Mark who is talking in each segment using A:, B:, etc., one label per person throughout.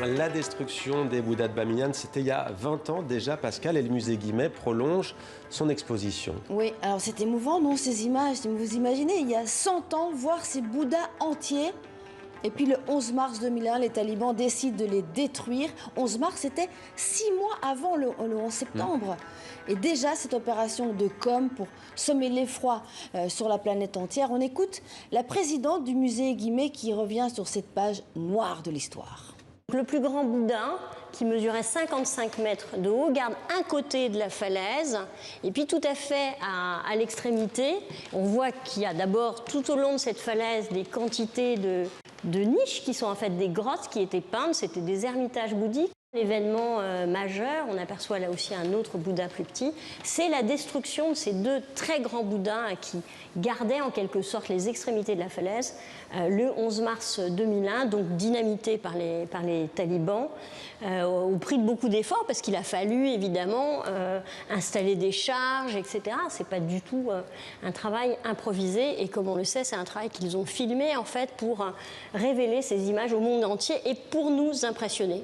A: La destruction des Bouddhas de Bamiyan, c'était il y a 20 ans déjà, Pascal, et le musée Guimet prolonge son exposition.
B: Oui, alors c'est émouvant, non, ces images. Vous imaginez, il y a 100 ans, voir ces Bouddhas entiers. Et puis le 11 mars 2001, les talibans décident de les détruire. 11 mars, c'était 6 mois avant le 11 septembre. Et déjà, cette opération de com pour semer l'effroi sur la planète entière. On écoute la présidente du musée Guimet qui revient sur cette page noire de l'histoire.
C: Le plus grand Bouddha, qui mesurait 55 mètres de haut, garde un côté de la falaise. Et puis tout à fait à l'extrémité, on voit qu'il y a d'abord tout au long de cette falaise des quantités de niches qui sont en fait des grottes qui étaient peintes. C'était des ermitages bouddhiques. L'événement majeur, on aperçoit là aussi un autre Bouddha plus petit, c'est la destruction de ces deux très grands Bouddhas qui gardaient en quelque sorte les extrémités de la falaise le 11 mars 2001, donc dynamité par les talibans, au prix de beaucoup d'efforts, parce qu'il a fallu évidemment installer des charges, etc. C'est pas du tout un travail improvisé, et comme on le sait, c'est un travail qu'ils ont filmé en fait pour révéler ces images au monde entier et pour nous impressionner.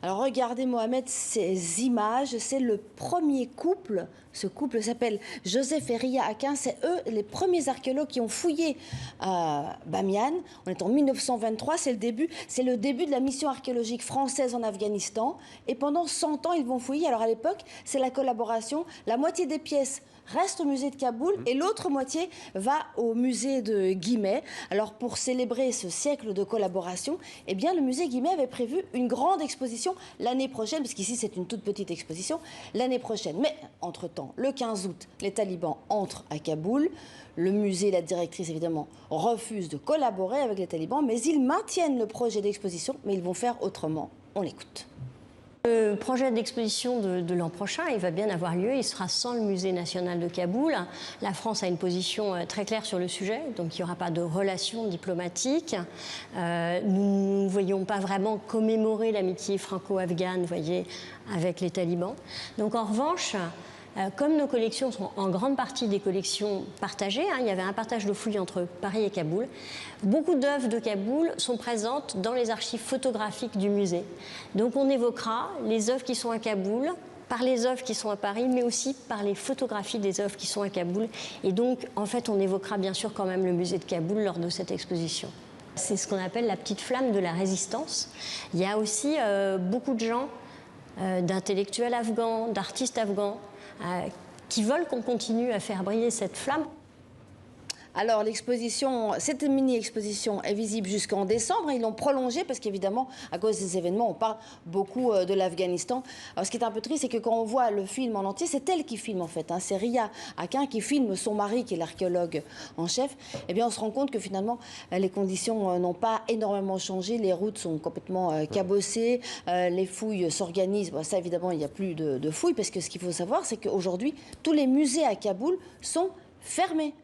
B: Alors regardez Mohamed, ces images, c'est le premier couple. Ce couple s'appelle Joseph et Ria Akin. C'est eux les premiers archéologues qui ont fouillé Bamiyan. On est en 1923, c'est le début de la mission archéologique française en Afghanistan. Et pendant 100 ans, ils vont fouiller. Alors à l'époque, c'est la collaboration. La moitié des pièces reste au musée de Kaboul et l'autre moitié va au musée de Guimet. Alors pour célébrer ce siècle de collaboration, eh bien le musée Guimet avait prévu une grande exposition l'année prochaine, parce qu'ici c'est une toute petite exposition, l'année prochaine. Mais entre-temps, le 15 août, les talibans entrent à Kaboul. Le musée, la directrice évidemment, refuse de collaborer avec les talibans, mais ils maintiennent le projet d'exposition, mais ils vont faire autrement. On l'écoute.
C: Le projet d'exposition de l'an prochain, il va bien avoir lieu, il sera sans le musée national de Kaboul. La France a une position très claire sur le sujet, donc il n'y aura pas de relations diplomatiques. Nous ne voyons pas vraiment commémorer l'amitié franco-afghane, vous voyez, avec les talibans. Donc en revanche, comme nos collections sont en grande partie des collections partagées, il y avait un partage de fouilles entre Paris et Kaboul, beaucoup d'œuvres de Kaboul sont présentes dans les archives photographiques du musée. Donc on évoquera les œuvres qui sont à Kaboul, par les œuvres qui sont à Paris, mais aussi par les photographies des œuvres qui sont à Kaboul. Et donc, en fait, on évoquera bien sûr quand même le musée de Kaboul lors de cette exposition. C'est ce qu'on appelle la petite flamme de la résistance. Il y a aussi beaucoup de gens, d'intellectuels afghans, d'artistes afghans, qui veulent qu'on continue à faire briller cette flamme.
B: Alors l'exposition, cette mini-exposition est visible jusqu'en décembre. Ils l'ont prolongée parce qu'évidemment, à cause des événements, on parle beaucoup de l'Afghanistan. Alors ce qui est un peu triste, c'est que quand on voit le film en entier, c'est elle qui filme en fait. C'est Ria Akin qui filme son mari, qui est l'archéologue en chef. Eh bien, on se rend compte que finalement, les conditions n'ont pas énormément changé. Les routes sont complètement cabossées. Les fouilles s'organisent. Bon, ça, évidemment, il n'y a plus de fouilles, parce que ce qu'il faut savoir, c'est qu'aujourd'hui, tous les musées à Kaboul sont fermés.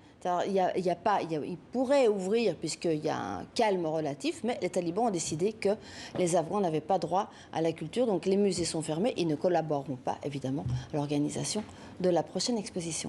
B: Il pourrait ouvrir puisqu'il y a un calme relatif, mais les talibans ont décidé que les Afghans n'avaient pas droit à la culture, donc les musées sont fermés et ne collaboreront pas évidemment à l'organisation de la prochaine exposition.